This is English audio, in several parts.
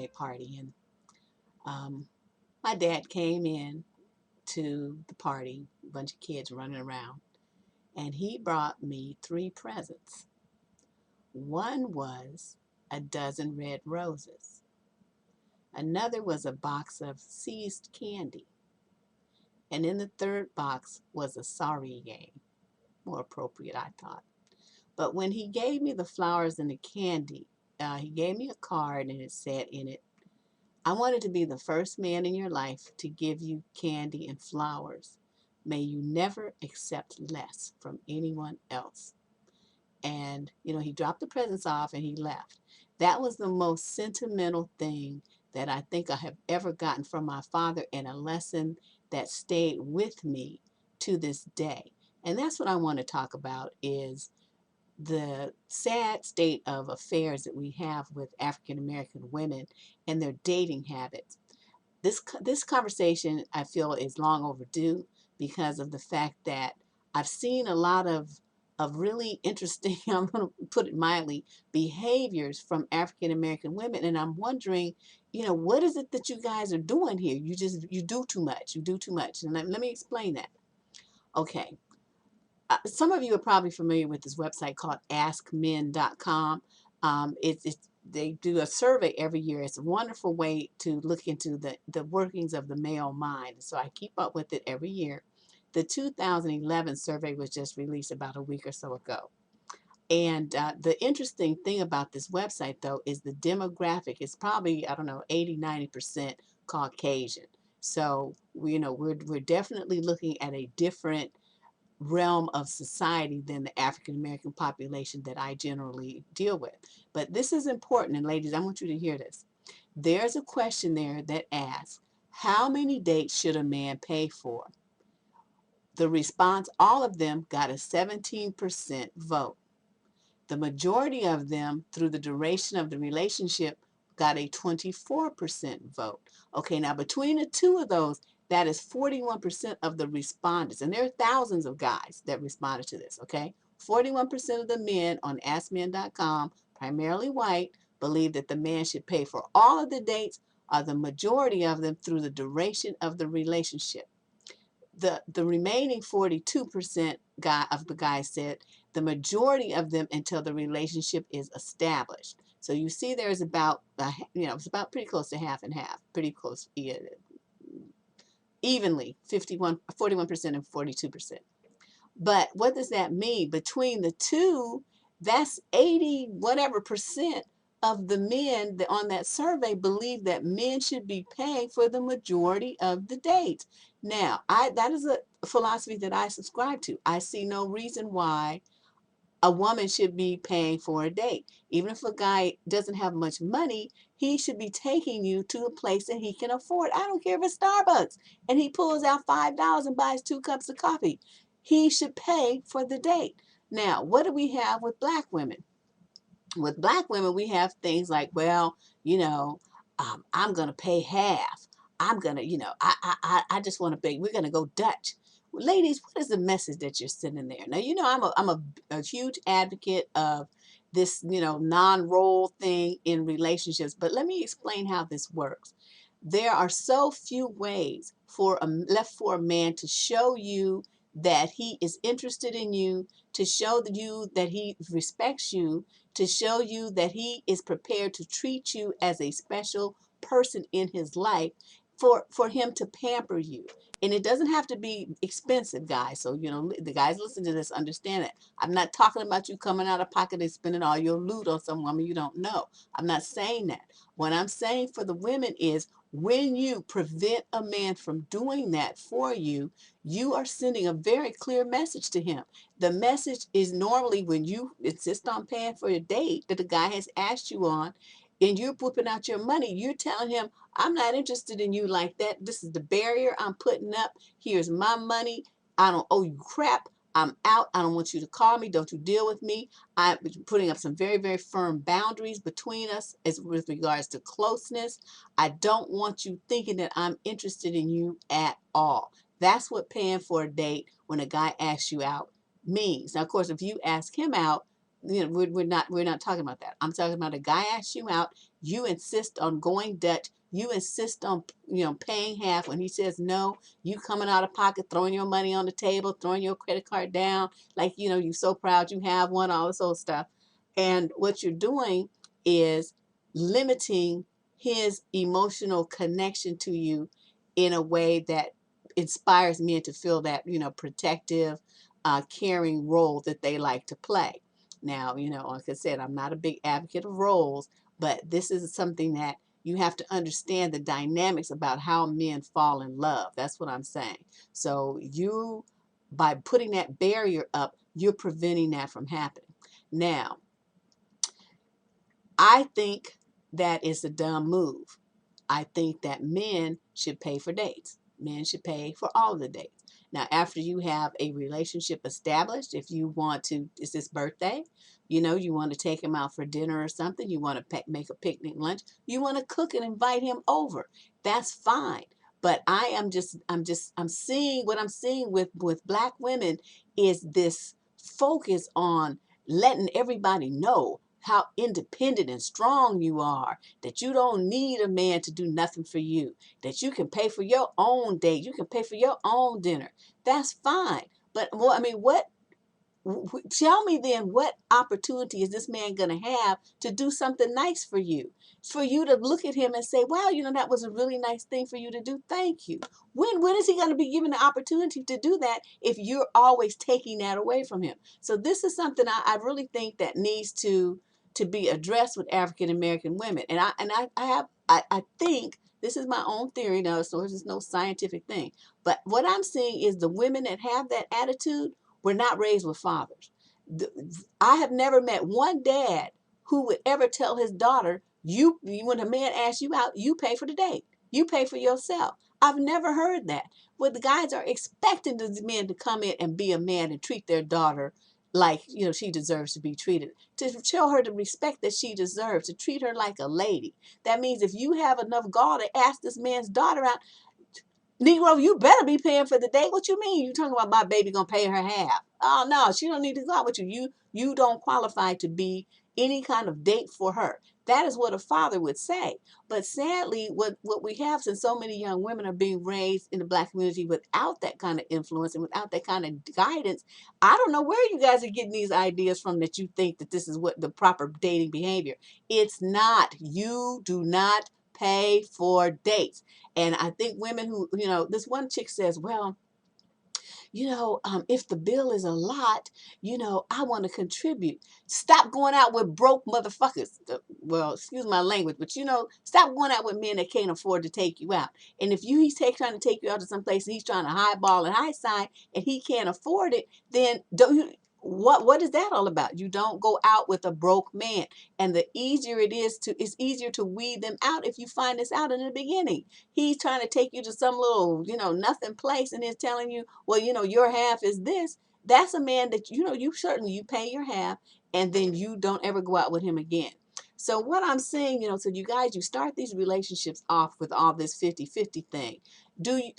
birthday party, and my dad came in to the party, a bunch of kids running around, and he brought me three presents. One was a dozen red roses. Another was a box of seized candy. And in the third box was a sorry game. More appropriate, I thought. But when he gave me the flowers and the candy, he gave me a card and it said in it, I wanted to be the first man in your life to give you candy and flowers. May you never accept less from anyone else. And, he dropped the presents off and he left. That was the most sentimental thing that I think I have ever gotten from my father, and a lesson that stayed with me to this day. And that's what I want to talk about, is the sad state of affairs that we have with African American women and their dating habits. This conversation, I feel, is long overdue because of the fact that I've seen a lot of really interesting, I'm going to put it mildly, behaviors from African American women, and I'm wondering, what is it that you guys are doing here? You do too much. You do too much. And let me explain that. Okay. Some of you are probably familiar with this website called askmen.com. They do a survey every year. It's a wonderful way to look into the workings of the male mind. So I keep up with it every year. The 2011 survey was just released about a week or so ago. And the interesting thing about this website, though, is the demographic. It's probably, I don't know, 80–90% Caucasian. So, we're definitely looking at a different realm of society than the African American population that I generally deal with. But this is important, and ladies, I want you to hear this. There's a question there that asks, how many dates should a man pay for? The response, all of them got a 17% vote. The majority of them, through the duration of the relationship, got a 24% vote. Okay, now between the two of those, that is 41% of the respondents. And there are thousands of guys that responded to this, okay? 41% of the men on AskMen.com, primarily white, believe that the man should pay for all of the dates, or the majority of them through the duration of the relationship. The remaining 42% of the guys said the majority of them until the relationship is established. So you see there's about, it's about pretty close to half and half, pretty close, evenly, 41% and 42%. But what does that mean? Between the two, that's 80 whatever percent of the men on that survey believe that men should be paying for the majority of the dates. Now, that is a philosophy that I subscribe to. I see no reason why a woman should be paying for a date. Even if a guy doesn't have much money, he should be taking you to a place that he can afford. I don't care if it's Starbucks and he pulls out $5 and buys 2 cups of coffee. He should pay for the date. Now, what do we have with black women? With black women, we have things like, well, I'm going to pay half. I'm going to, I just want to pay. We're going to go Dutch. Ladies, what is the message that you're sending there? Now, I'm a huge advocate of this, non-role thing in relationships, but let me explain how this works. There are so few ways left for a man to show you that he is interested in you, to show you that he respects you, to show you that he is prepared to treat you as a special person in his life, for him to pamper you. And it doesn't have to be expensive, guys. So, the guys listen to this, understand it. I'm not talking about you coming out of pocket and spending all your loot on some woman you don't know. I'm not saying that. What I'm saying for the women is, when you prevent a man from doing that for you, you are sending a very clear message to him. The message is normally, when you insist on paying for a date that the guy has asked you on, and you're whipping out your money, you're telling him, I'm not interested in you like that. This is the barrier I'm putting up. Here's my money. I don't owe you crap. I'm out. I don't want you to call me. Don't you deal with me. I'm putting up some very, very firm boundaries between us as with regards to closeness. I don't want you thinking that I'm interested in you at all. That's what paying for a date when a guy asks you out means. Now, of course, if you ask him out, we're not talking about that. I'm talking about a guy asks you out, you insist on going Dutch, you insist on paying half. When he says no, you coming out of pocket, throwing your money on the table, throwing your credit card down, like you're so proud you have one, all this old stuff. And what you're doing is limiting his emotional connection to you in a way that inspires men to feel that protective, caring role that they like to play. Now, like I said, I'm not a big advocate of roles, but this is something that you have to understand the dynamics about how men fall in love. That's what I'm saying. So by putting that barrier up, you're preventing that from happening. Now, I think that is a dumb move. I think that men should pay for dates. Men should pay for all of the dates. Now, after you have a relationship established, if you want to, it's his birthday, you want to take him out for dinner or something, you want to make a picnic lunch, you want to cook and invite him over. That's fine. But I'm seeing what I'm seeing with black women is this focus on letting everybody know how independent and strong you are, that you don't need a man to do nothing for you, that you can pay for your own date, you can pay for your own dinner. That's fine. But well, I mean, tell me then, what opportunity is this man going to have to do something nice for you? For you to look at him and say, wow, that was a really nice thing for you to do. Thank you. When is he going to be given the opportunity to do that if you're always taking that away from him? So this is something I really think that needs to be addressed with African American women. And I think this is my own theory now, so there's no scientific thing. But what I'm seeing is the women that have that attitude were not raised with fathers. I have never met one dad who would ever tell his daughter, when a man asks you out, you pay for the date. You pay for yourself. I've never heard that. But the guys are expecting the men to come in and be a man and treat their daughter like she deserves to be treated, to show her the respect that she deserves, to treat her like a lady. That means if you have enough gall to ask this man's daughter out, Negro, you better be paying for the date. What you mean? You talking about my baby gonna pay her half? Oh no, she don't need to go out with you. You don't qualify to be any kind of date for her. That is what a father would say. But sadly, what we have, since so many young women are being raised in the black community without that kind of influence and without that kind of guidance, I don't know where you guys are getting these ideas from that you think that this is what the proper dating behavior. It's not. You do not pay for dates. And I think women who, this one chick says, well, if the bill is a lot, I want to contribute. Stop going out with broke motherfuckers. Well, excuse my language, but stop going out with men that can't afford to take you out. And if he's trying to take you out to some place and he's trying to highball and high side and he can't afford it, then don't you? What is that all about? You don't go out with a broke man. And it's easier to weed them out if you find this out in the beginning. He's trying to take you to some little, nothing place and is telling you, well, your half is this. That's a man that, you pay your half and then you don't ever go out with him again. So what I'm saying, so you guys, you start these relationships off with all this 50-50 thing.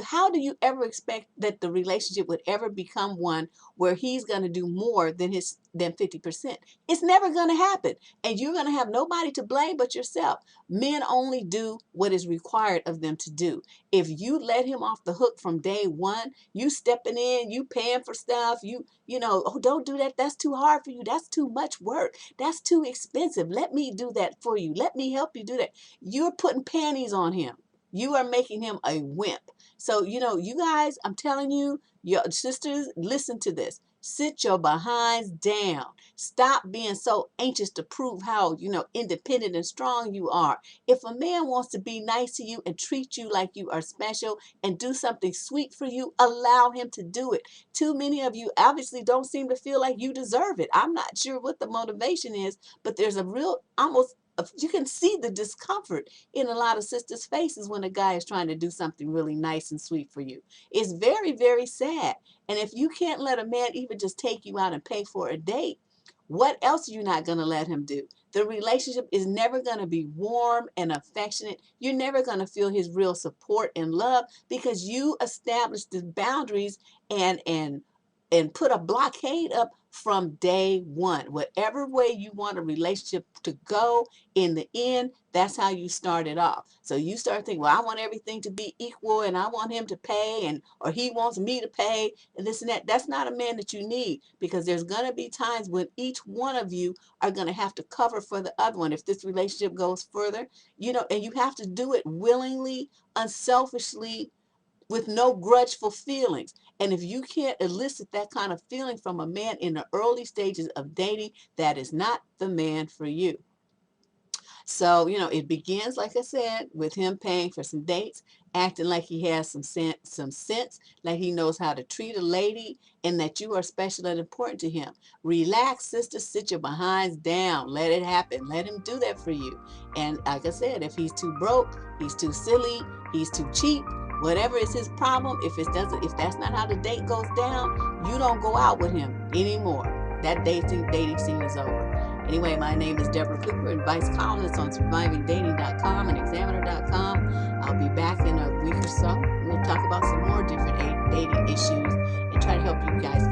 How do you ever expect that the relationship would ever become one where he's going to do more than 50%? It's never going to happen. And you're going to have nobody to blame but yourself. Men only do what is required of them to do. If you let him off the hook from day one, you stepping in, you paying for stuff, oh, don't do that. That's too hard for you. That's too much work. That's too expensive. Let me do that for you. Let me help you do that. You're putting panties on him. You are making him a wimp. So, you guys, I'm telling you, your sisters, listen to this. Sit your behinds down. Stop being so anxious to prove how, independent and strong you are. If a man wants to be nice to you and treat you like you are special and do something sweet for you, allow him to do it. Too many of you obviously don't seem to feel like you deserve it. I'm not sure what the motivation is, but there's a real, almost, you can see the discomfort in a lot of sisters' faces when a guy is trying to do something really nice and sweet for you. It's very, very sad. And if you can't let a man even just take you out and pay for a date, what else are you not going to let him do? The relationship is never going to be warm and affectionate. You're never going to feel his real support and love because you established the boundaries and and put a blockade up from day one. Whatever way you want a relationship to go, in the end, that's how you start it off. So you start thinking, well, I want everything to be equal, and I want him to pay, and or he wants me to pay, and this and that. That's not a man that you need, because there's going to be times when each one of you are going to have to cover for the other one if this relationship goes further, and you have to do it willingly, unselfishly, with no grudgeful feelings. And if you can't elicit that kind of feeling from a man in the early stages of dating, that is not the man for you. So, it begins, like I said, with him paying for some dates, acting like he has some sense, like he knows how to treat a lady, and that you are special and important to him. Relax, sister, sit your behinds down. Let it happen. Let him do that for you. And like I said, if he's too broke, he's too silly, he's too cheap, whatever is his problem, if that's not how the date goes down, you don't go out with him anymore. That dating scene is over. Anyway, my name is Deborrah Cooper, advice columnist on survivingdating.com and examiner.com. I'll be back in a week or so. We'll talk about some more different dating issues and try to help you guys